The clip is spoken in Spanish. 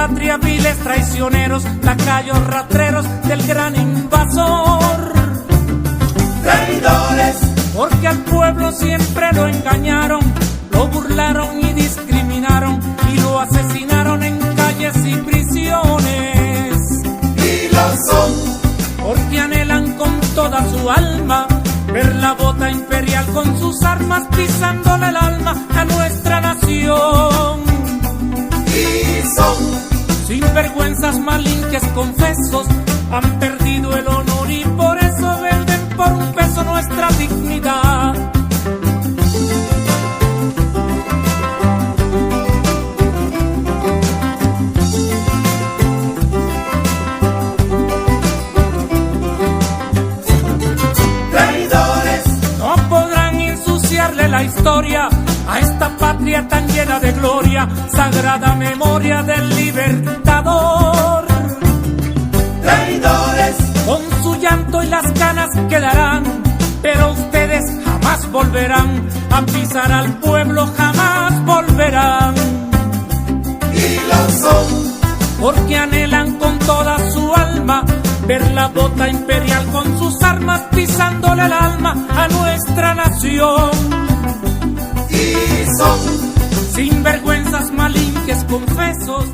patria, viles traicioneros, lacayos ratreros del gran invasor. Traidores, porque al pueblo siempre lo engañaron, lo burlaron y discriminaron y lo asesinaron en calles y prisiones. y lo son, Porque anhelan con toda su alma ver la bota imperial con sus armas pisándole el alma a nuestra nación. y son, Sinvergüenzas, malinques, confesos, han perdido el honor y por eso venden por un peso nuestra dignidad. traidores, No podrán ensuciarle la historia a esta patria tan llena de gloria, sagrada memoria del libertador. traidores, Con su llanto y las canas quedarán, pero ustedes jamás volverán a pisar al pueblo, jamás volverán. y lo son, Porque anhelan con toda su alma ver la bota imperial con sus armas pisándole el alma a nuestra nación. y son, Sinvergüenzas, malinques, confesos,